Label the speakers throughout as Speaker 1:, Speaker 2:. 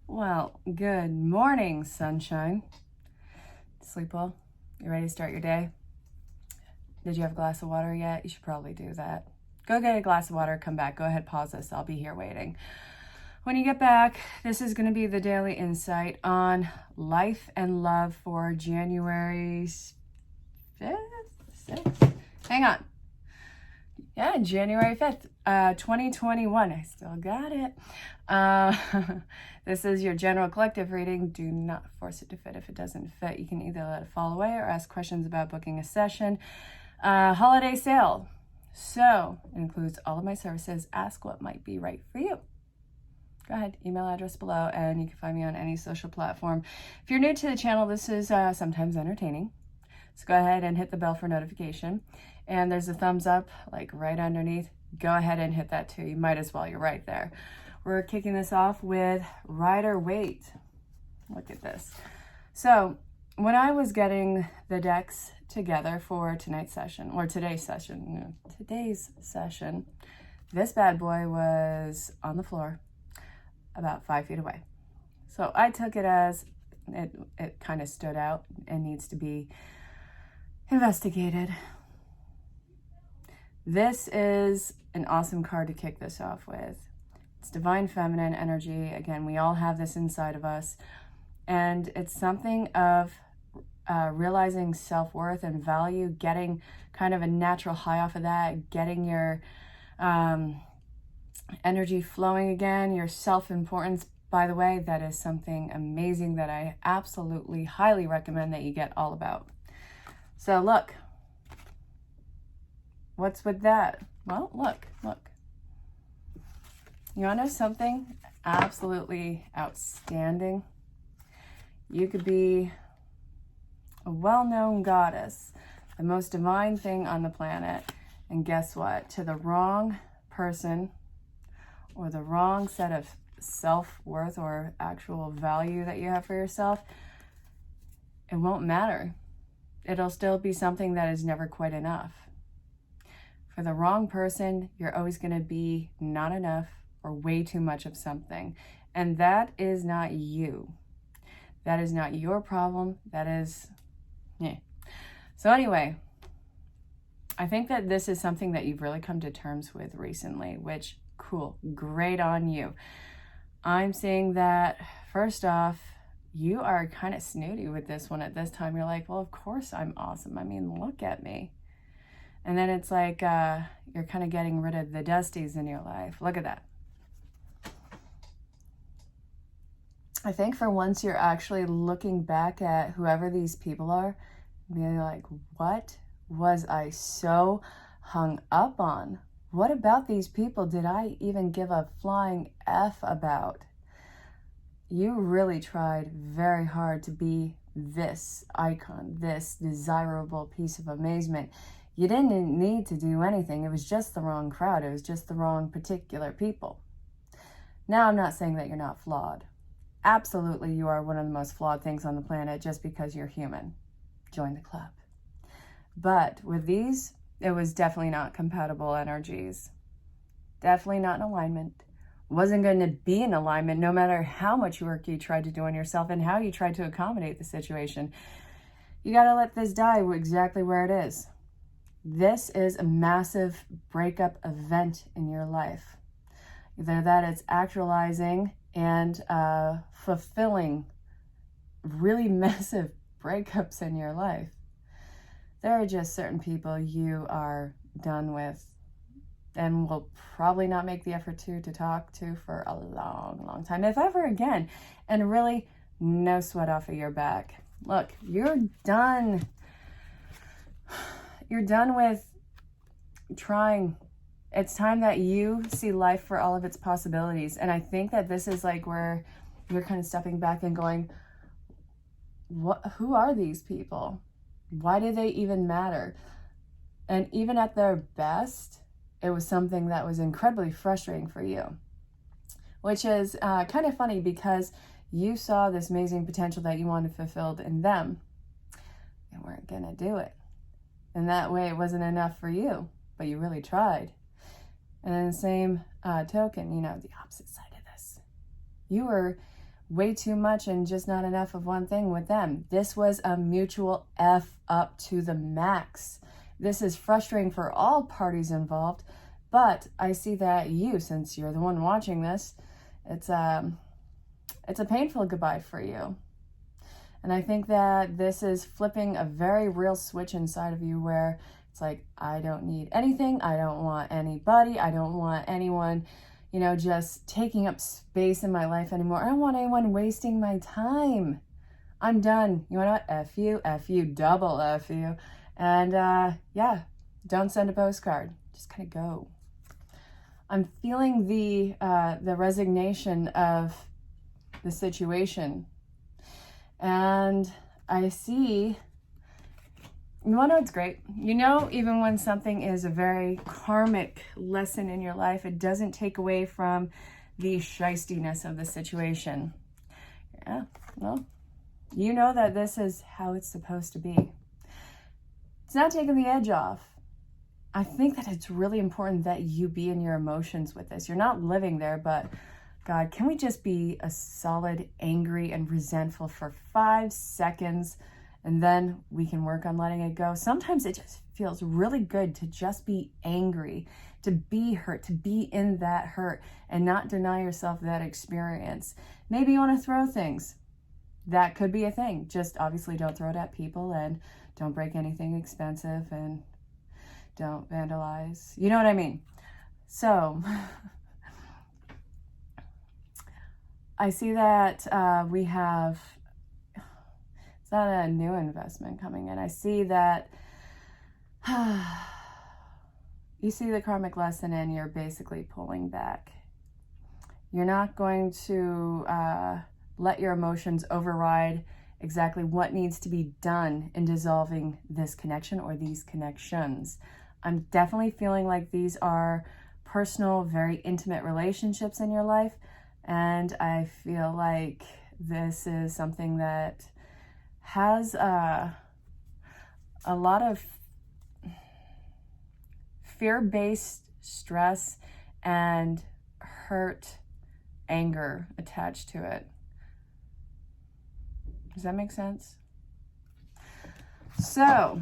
Speaker 1: Well, good morning, sunshine. Sleep well? You ready to start your day? Did you have a glass of water yet? You should probably do that. Go get a glass of water, come back. Go ahead, pause this. I'll be here waiting. When you get back, this is going to be the daily insight on life and love for January 5th? 6th? Hang on. Yeah, January 5th, 2021. I still got it. This is your general collective reading. Do not force it to fit. If it doesn't fit, you can either let it fall away or ask questions about booking a session. Holiday sale. So it includes all of my services. Ask what might be right for you. Go ahead, email address below, and you can find me on any social platform. If you're new to the channel, this is sometimes entertaining. So go ahead and hit the bell for notification. And there's a thumbs up, like right underneath. Go ahead and hit that too. You might as well, you're right there. We're kicking this off with Rider-Waite. Look at this. So when I was getting the decks together for today's session, this bad boy was on the floor about 5 feet away. So I took it as it kind of stood out and needs to be investigated. This is an awesome card to kick this off with. It's divine feminine energy. Again, we all have this inside of us. And it's something of realizing self-worth and value, getting kind of a natural high off of that, getting your energy flowing again, your self-importance. By the way, that is something amazing that I absolutely highly recommend that you get all about. So look, what's with that? Well, look. You want to know something absolutely outstanding? You could be a well-known goddess, the most divine thing on the planet, and guess what? To the wrong person or the wrong set of self-worth or actual value that you have for yourself, it won't matter. It'll still be something that is never quite enough. For the wrong person, you're always going to be not enough or way too much of something. And that is not you. That is not your problem. That is, yeah. So anyway, I think that this is something that you've really come to terms with recently, which, cool, great on you. I'm seeing that, first off, you are kind of snooty with this one at this time. You're like, well, of course I'm awesome. I mean, look at me. And then it's like you're kind of getting rid of the dusties in your life. Look at that. I think for once you're actually looking back at whoever these people are, being like, what was I so hung up on? What about these people did I even give a flying F about? You really tried very hard to be this icon, this desirable piece of amazement. You didn't need to do anything. It was just the wrong crowd. It was just the wrong particular people. Now, I'm not saying that you're not flawed. Absolutely, you are one of the most flawed things on the planet just because you're human. Join the club. But with these, it was definitely not compatible energies. Definitely not in alignment. Wasn't going to be in alignment no matter how much work you tried to do on yourself and how you tried to accommodate the situation. You got to let this die exactly where it is. This is a massive breakup event in your life. Either that it's actualizing and fulfilling really massive breakups in your life. There are just certain people you are done with and will probably not make the effort to talk to for a long, long time, if ever again. And really, no sweat off of your back. Look, you're done. You're done with trying. It's time that you see life for all of its possibilities. And I think that this is like where you're kind of stepping back and going, who are these people? Why do they even matter? And even at their best, it was something that was incredibly frustrating for you, which is kind of funny because you saw this amazing potential that you wanted fulfilled in them and weren't going to do it. And that way it wasn't enough for you, but you really tried. And in the same token, the opposite side of this, you were way too much and just not enough of one thing with them. This was a mutual F up to the max. This is frustrating for all parties involved, but I see that you, since you're the one watching this, it's a painful goodbye for you. And I think that this is flipping a very real switch inside of you where it's like, I don't need anything. I don't want anybody. I don't want anyone, you know, just taking up space in my life anymore. I don't want anyone wasting my time. I'm done. You know what? F you, double F you. And yeah, don't send a postcard. Just kind of go. I'm feeling the resignation of the situation. And I see, you want to know what's great? You know, even when something is a very karmic lesson in your life, it doesn't take away from the shystiness of the situation. Yeah, well, you know that this is how it's supposed to be. It's not taking the edge off. I think that it's really important that you be in your emotions with this. You're not living there, but God, can we just be a solid, angry, and resentful for 5 seconds, and then we can work on letting it go? Sometimes it just feels really good to just be angry, to be hurt, to be in that hurt, and not deny yourself that experience. Maybe you want to throw things. That could be a thing. Just obviously don't throw it at people, and don't break anything expensive, and don't vandalize. You know what I mean? So I see that we have, it's not a new investment coming in. I see that you see the karmic lesson and you're basically pulling back. You're not going to let your emotions override exactly what needs to be done in dissolving this connection or these connections. I'm definitely feeling like these are personal, very intimate relationships in your life. And I feel like this is something that has a lot of fear-based stress and hurt, anger attached to it. Does that make sense? So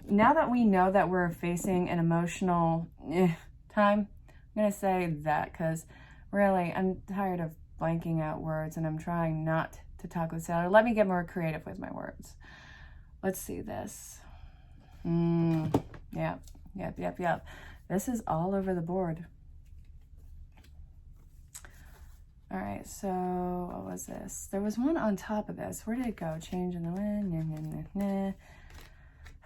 Speaker 1: now that we know that we're facing an emotional time, I'm going to say that because really, I'm tired of blanking out words and I'm trying not to talk with Sailor. Let me get more creative with my words. Let's see this. Yep. This is all over the board. All right, so what was this? There was one on top of this. Where did it go? Change in the wind.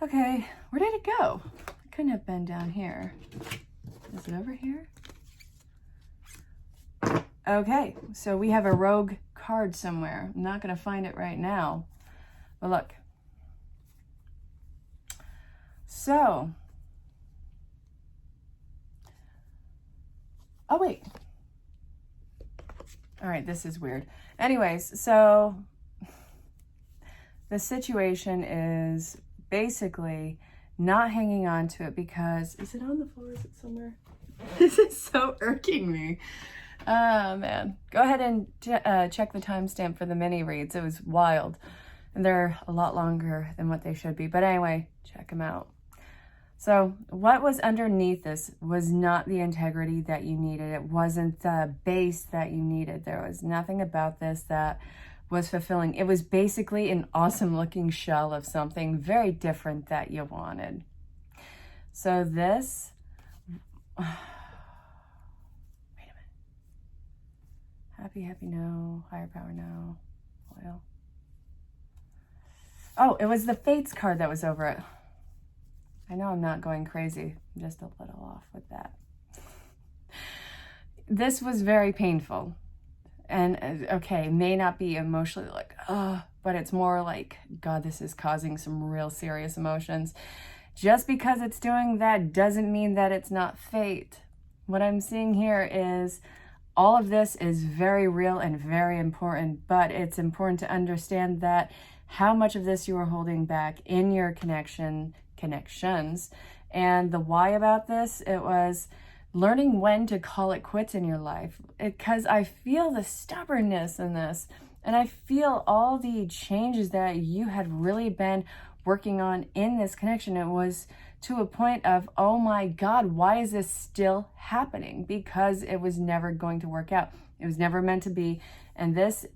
Speaker 1: Okay, where did it go? It couldn't have been down here. Is it over here? Okay, so we have a rogue card somewhere. I'm not going to find it right now. But look. So. Oh, wait. All right, this is weird. Anyways, so the situation is basically not hanging on to it because, is it on the floor? Is it somewhere? This is so irking me. Oh, man. Go ahead and check the timestamp for the mini reads. It was wild. And they're a lot longer than what they should be. But anyway, check them out. So what was underneath this was not the integrity that you needed. It wasn't the base that you needed. There was nothing about this that was fulfilling. It was basically an awesome looking shell of something very different that you wanted. So this... Happy, no. Higher power, no. Oil. Oh, it was the Fates card that was over it. I know I'm not going crazy. I'm just a little off with that. This was very painful. And, okay, may not be emotionally like, but it's more like, God, this is causing some real serious emotions. Just because it's doing that doesn't mean that it's not fate. What I'm seeing here is all of this is very real and very important, but it's important to understand that how much of this you are holding back in your connections, and the why about this, it was learning when to call it quits in your life, because I feel the stubbornness in this, and I feel all the changes that you had really been working on in this connection. It was to a point of, oh my God, why is this still happening? Because it was never going to work out. It was never meant to be. And this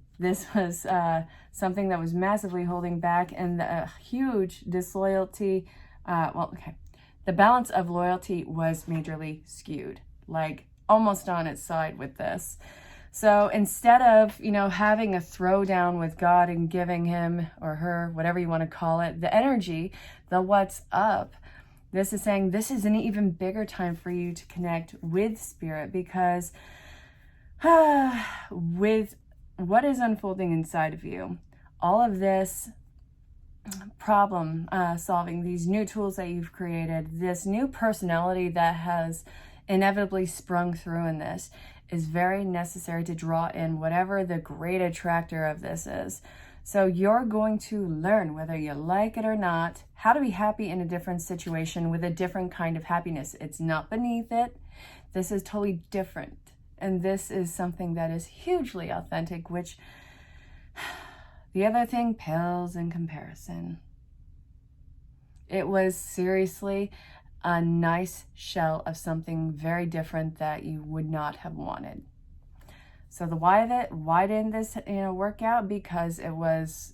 Speaker 1: was something that was massively holding back, and the huge disloyalty. The balance of loyalty was majorly skewed, like almost on its side with this. So instead of, having a throwdown with God and giving him or her, whatever you want to call it, the energy, the what's up, this is saying this is an even bigger time for you to connect with spirit, because with what is unfolding inside of you, all of this problem solving, these new tools that you've created, this new personality that has inevitably sprung through in this, is very necessary to draw in whatever the great attractor of this is. So you're going to learn, whether you like it or not, how to be happy in a different situation with a different kind of happiness. It's not beneath it. This is totally different. And this is something that is hugely authentic, which the other thing pales in comparison. It was seriously a nice shell of something very different that you would not have wanted. So the why of it, why didn't this work out? Because it was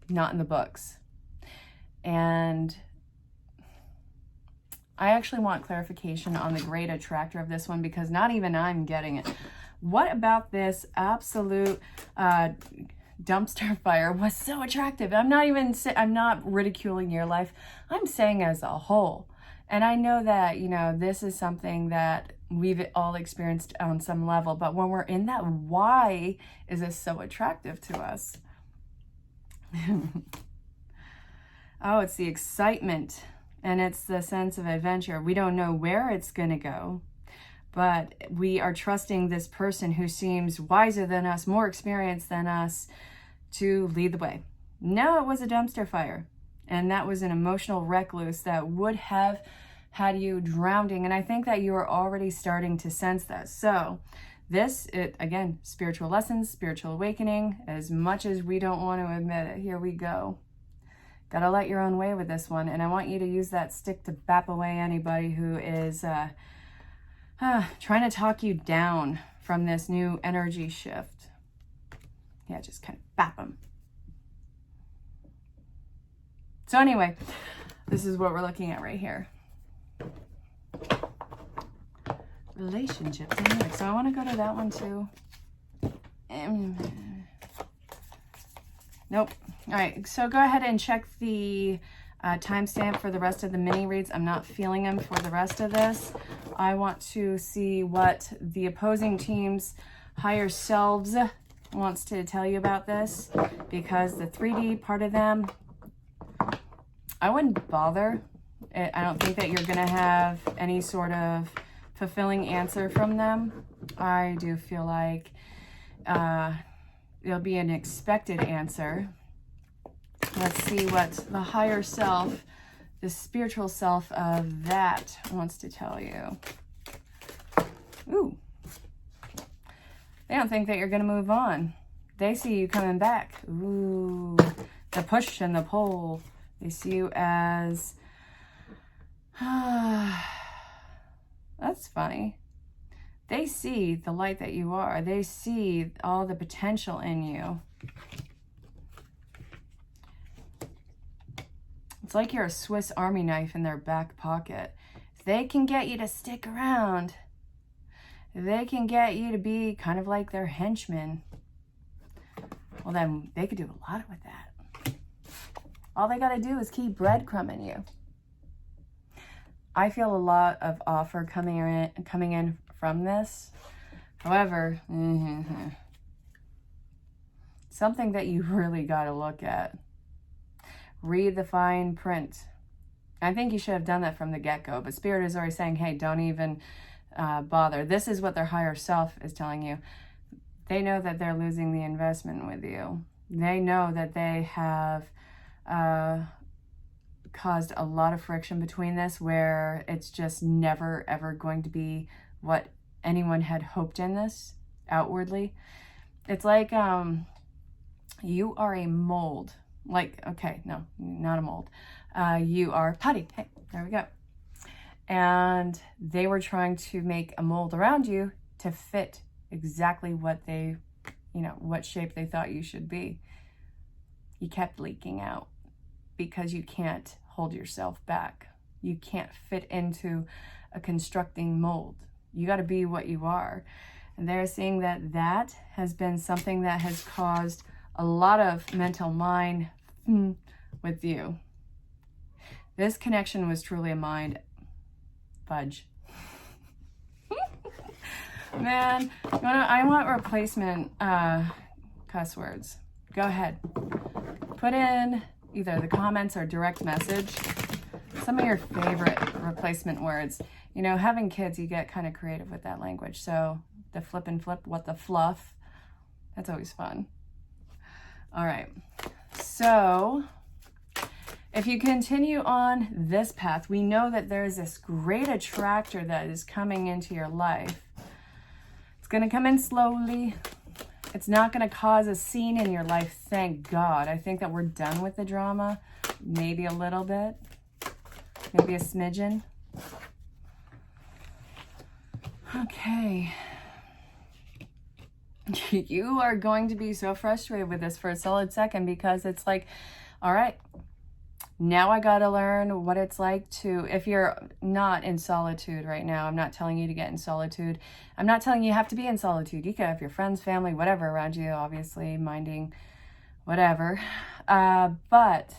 Speaker 1: not in the books. And I actually want clarification on the great attractor of this one, because not even I'm getting it. What about this absolute dumpster fire was so attractive? I'm not ridiculing your life. I'm saying as a whole. And I know that, this is something that we've all experienced on some level, but when we're in that, why is this so attractive to us? Oh, it's the excitement, and it's the sense of adventure. We don't know where it's going to go, but we are trusting this person who seems wiser than us, more experienced than us, to lead the way. No, it was a dumpster fire, and that was an emotional recluse that would have had you drowning, and I think that you are already starting to sense that. So again, spiritual lessons, spiritual awakening, as much as we don't want to admit it, here we go. Gotta let your own way with this one, and I want you to use that stick to bap away anybody who is trying to talk you down from this new energy shift. Yeah, just kind of bap them. So anyway, this is what we're looking at right here. Relationship dynamics. So I want to go to that one too. Nope. All right, so go ahead and check the timestamp for the rest of the mini reads. I'm not feeling them for the rest of this. I want to see what the opposing team's higher selves wants to tell you about this, because the 3D part of them, I wouldn't bother. I don't think that you're going to have any sort of fulfilling answer from them. I do feel like it'll be an expected answer. Let's see what the higher self, the spiritual self of that wants to tell you. Ooh. They don't think that you're going to move on. They see you coming back. Ooh. The push and the pull. They see you as... That's funny. They see the light that you are. They see all the potential in you. It's like you're a Swiss Army knife in their back pocket. If they can get you to stick around, they can get you to be kind of like their henchman, well, then they could do a lot with that. All they got to do is keep breadcrumbing you. I feel a lot of offer coming in from this. However, something that you really got to look at. Read the fine print. I think you should have done that from the get-go, but Spirit is already saying, hey, don't even bother. This is what their higher self is telling you. They know that they're losing the investment with you. They know that they have caused a lot of friction between this, where it's just never ever going to be what anyone had hoped in this outwardly. It's like you are a mold. Like, okay, no, not a mold. You are putty. Hey, there we go. And they were trying to make a mold around you to fit exactly what they, what shape they thought you should be. You kept leaking out because you can't hold yourself back. You can't fit into a constructing mold. You got to be what you are. And they're seeing that that has been something that has caused a lot of mental mind with you. This connection was truly a mind fudge. Man, I want replacement cuss words. Go ahead. Put in either the comments or direct message some of your favorite replacement words. Having kids, you get kind of creative with that language. So the flip and flip, what the fluff, that's always fun. All right. So if you continue on this path, we know that there's this great attractor that is coming into your life. It's going to come in slowly. It's not going to cause a scene in your life, thank God. I think that we're done with the drama. Maybe a little bit. Maybe a smidgen. Okay. You are going to be so frustrated with this for a solid second, because it's like, all right, now I got to learn what it's like to, if you're not in solitude right now, I'm not telling you to get in solitude. I'm not telling you have to be in solitude. You can have your friends, family, whatever around you, obviously minding whatever. But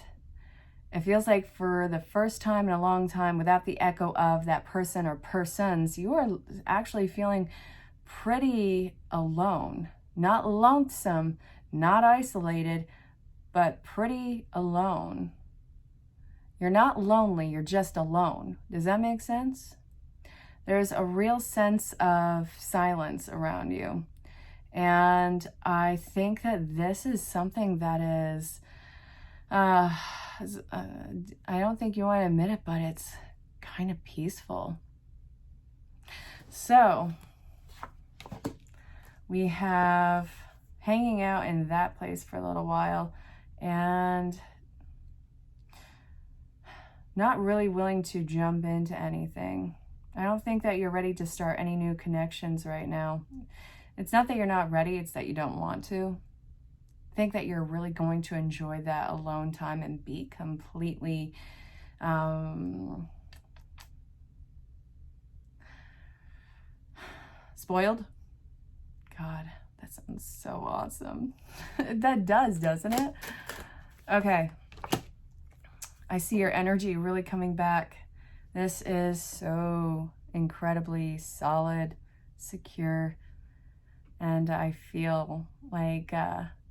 Speaker 1: it feels like for the first time in a long time, without the echo of that person or persons, you are actually feeling pretty alone. Not lonesome, not isolated, but pretty alone. You're not lonely, you're just alone. Does that make sense? There's a real sense of silence around you. And I think that this is something that is, I don't think you want to admit it, but it's kind of peaceful. So we have hanging out in that place for a little while and not really willing to jump into anything. I don't think that you're ready to start any new connections right now. It's not that you're not ready, it's that you don't want to. I think that you're really going to enjoy that alone time and be completely spoiled. God, that sounds so awesome. That does, doesn't it? Okay. I see your energy really coming back. This is so incredibly solid, secure, and I feel like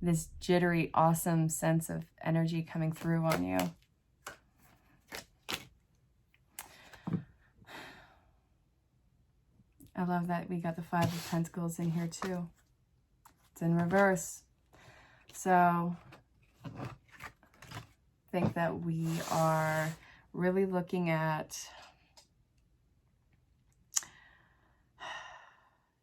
Speaker 1: this jittery, awesome sense of energy coming through on you. I love that we got the Five of Pentacles in here too. It's in reverse. So I think that we are really looking at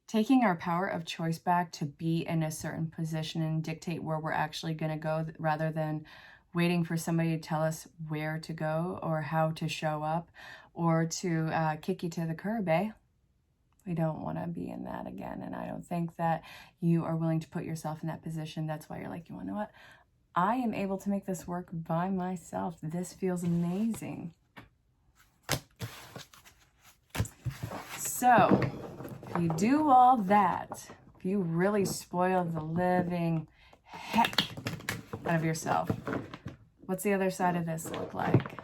Speaker 1: taking our power of choice back to be in a certain position and dictate where we're actually going to go, rather than waiting for somebody to tell us where to go or how to show up or to kick you to the curb, eh? We don't want to be in that again. And I don't think that you are willing to put yourself in that position. That's why you're like, you want to know what? I am able to make this work by myself. This feels amazing. So if you do all that, if you really spoil the living heck out of yourself, what's the other side of this look like?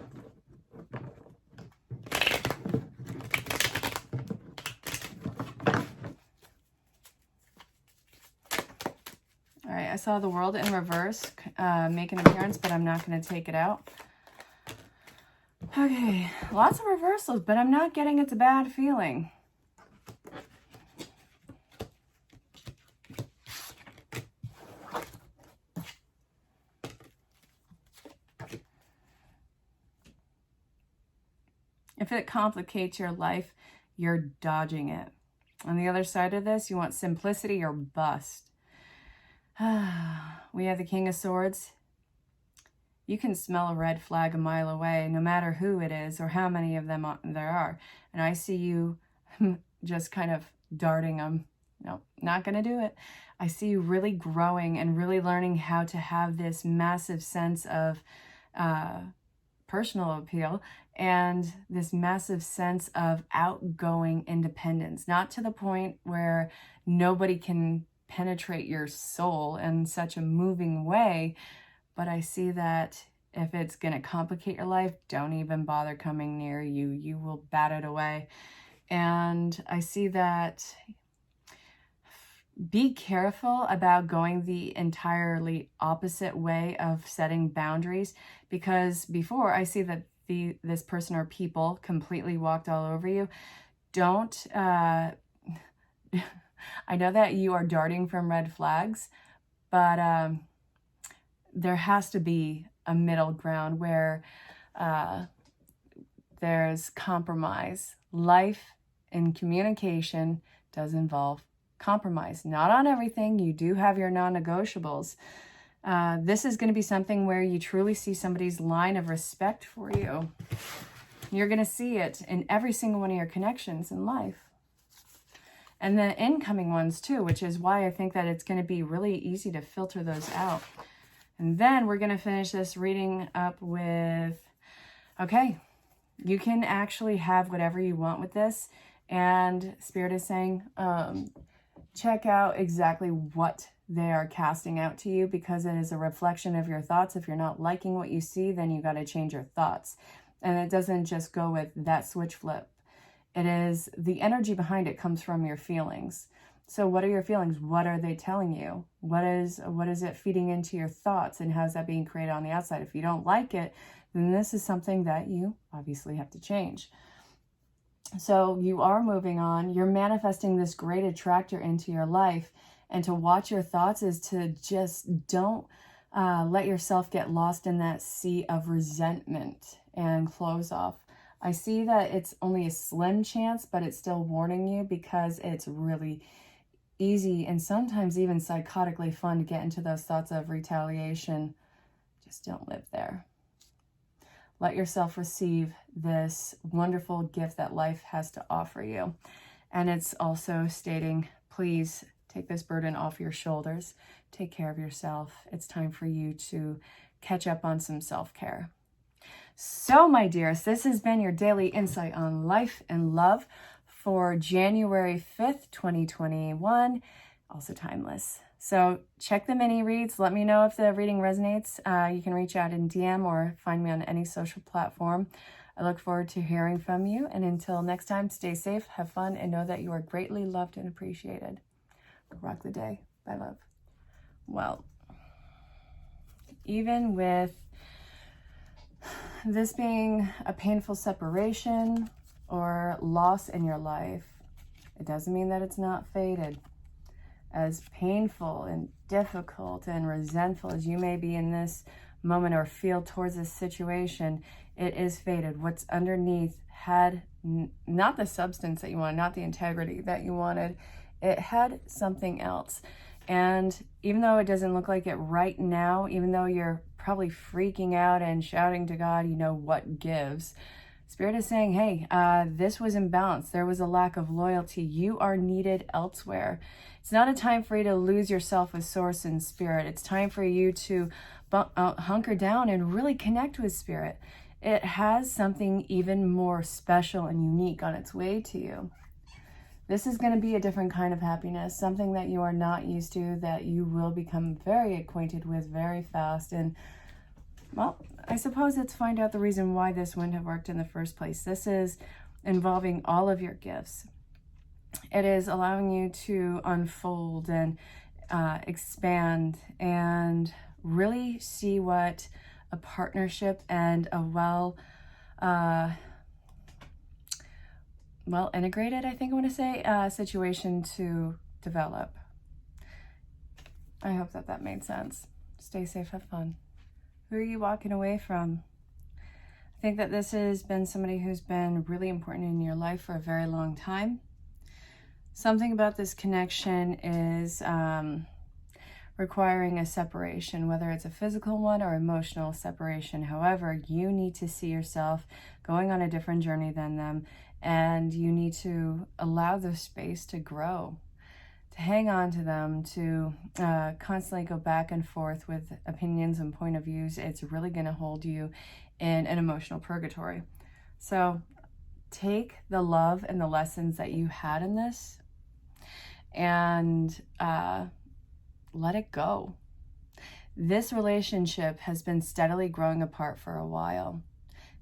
Speaker 1: All right, I saw the World in reverse make an appearance, but I'm not going to take it out. Okay, lots of reversals, but I'm not getting it's a bad feeling. If it complicates your life, you're dodging it. On the other side of this, you want simplicity or bust. We have the King of Swords. You can smell a red flag a mile away, no matter who it is or how many of them there are. And I see you just kind of darting them. No, not going to do it. I see you really growing and really learning how to have this massive sense of personal appeal and this massive sense of outgoing independence. Not to the point where nobody can penetrate your soul in such a moving way, but I see that if it's going to complicate your life, don't even bother coming near you. You will bat it away. And I see that be careful about going the entirely opposite way of setting boundaries, because before I see that this person or people completely walked all over you. Don't, I know that you are darting from red flags, but there has to be a middle ground where there's compromise. Life and communication does involve compromise. Not on everything. You do have your non-negotiables. This is going to be something where you truly see somebody's line of respect for you. You're going to see it in every single one of your connections in life. And the incoming ones too, which is why I think that it's going to be really easy to filter those out. And then we're going to finish this reading up with, okay, you can actually have whatever you want with this. And Spirit is saying, check out exactly what they are casting out to you, because it is a reflection of your thoughts. If you're not liking what you see, then you got to change your thoughts. And it doesn't just go with that switch flip. It is the energy behind it comes from your feelings. So what are your feelings? What are they telling you? What is it feeding into your thoughts, and how's that being created on the outside? If you don't like it, then this is something that you obviously have to change. So you are moving on. You're manifesting this great attractor into your life. And to watch your thoughts is to just don't let yourself get lost in that sea of resentment and close off. I see that it's only a slim chance, but it's still warning you, because it's really easy and sometimes even psychotically fun to get into those thoughts of retaliation. Just don't live there. Let yourself receive this wonderful gift that life has to offer you. And it's also stating, please take this burden off your shoulders. Take care of yourself. It's time for you to catch up on some self-care. So, my dearest, this has been your daily insight on life and love for January 5th, 2021, also timeless. So check the mini reads. Let me know if the reading resonates. You can reach out in DM or find me on any social platform. I look forward to hearing from you. And until next time, stay safe, have fun, and know that you are greatly loved and appreciated. Rock the day. Bye, love. Well, even with this being a painful separation or loss in your life, it doesn't mean that it's not fated. As painful and difficult and resentful as you may be in this moment or feel towards this situation, it is fated. What's underneath had not the substance that you wanted, not the integrity that you wanted. It had something else. And even though it doesn't look like it right now, even though you're probably freaking out and shouting to God, you know what gives, Spirit is saying, hey, this was imbalanced. There was a lack of loyalty. You are needed elsewhere. It's not a time for you to lose yourself with Source and Spirit. It's time for you to hunker down and really connect with Spirit. It has something even more special and unique on its way to you. This is going to be a different kind of happiness, something that you are not used to, that you will become very acquainted with very fast. And, well, I suppose it's find out the reason why this wouldn't have worked in the first place. This is involving all of your gifts. It is allowing you to unfold and expand and really see what a partnership and a well integrated, I think I want to say, situation to develop. I hope that made sense. Stay safe, have fun. Who are you walking away from? I think that this has been somebody who's been really important in your life for a very long time. Something about this connection is requiring a separation, whether it's a physical one or emotional separation. However, you need to see yourself going on a different journey than them, and you need to allow the space to grow, to hang on to them, to constantly go back and forth with opinions and point of views. It's really going to hold you in an emotional purgatory. So take the love and the lessons that you had in this and let it go. This relationship has been steadily growing apart for a while.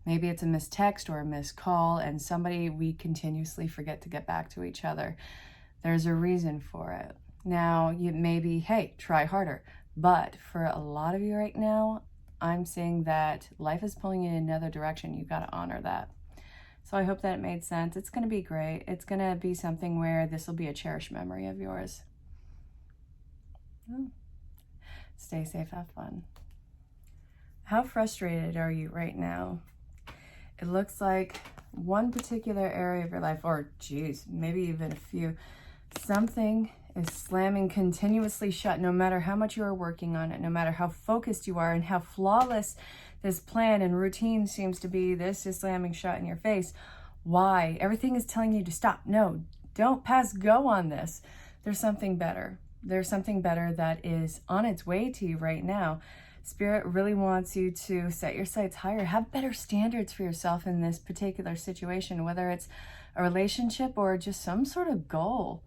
Speaker 1: Maybe it's a missed text or a missed call, and we continuously forget to get back to each other. There's a reason for it. Now, you maybe, hey, try harder. But for a lot of you right now, I'm seeing that life is pulling you in another direction. You've got to honor that. So I hope that it made sense. It's going to be great. It's going to be something where this will be a cherished memory of yours. Stay safe, have fun. How frustrated are you right now? It looks like one particular area of your life, or geez, maybe even a few, something is slamming continuously shut, no matter how much you are working on it, no matter how focused you are and how flawless this plan and routine seems to be. This is slamming shut in your face. Why? Everything is telling you to stop. No, don't pass go on this. There's something better. There's something better that is on its way to you right now. Spirit really wants you to set your sights higher, have better standards for yourself in this particular situation, whether it's a relationship or just some sort of goal.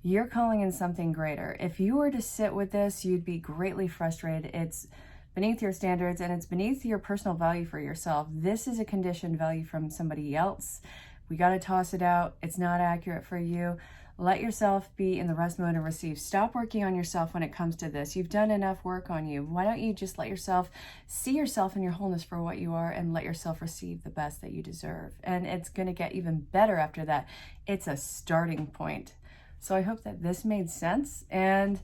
Speaker 1: You're calling in something greater. If you were to sit with this, you'd be greatly frustrated. It's beneath your standards and it's beneath your personal value for yourself. This is a conditioned value from somebody else. We got to toss it out. It's not accurate for you. Let yourself be in the rest mode and receive. Stop working on yourself when it comes to this. You've done enough work on you. Why don't you just let yourself see yourself in your wholeness for what you are and let yourself receive the best that you deserve. And it's going to get even better after that. It's a starting point. So I hope that this made sense. And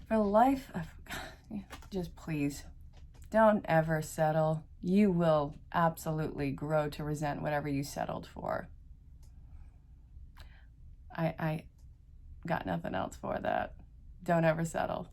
Speaker 1: for the life of, just please, don't ever settle. You will absolutely grow to resent whatever you settled for. I got nothing else for that. Don't ever settle.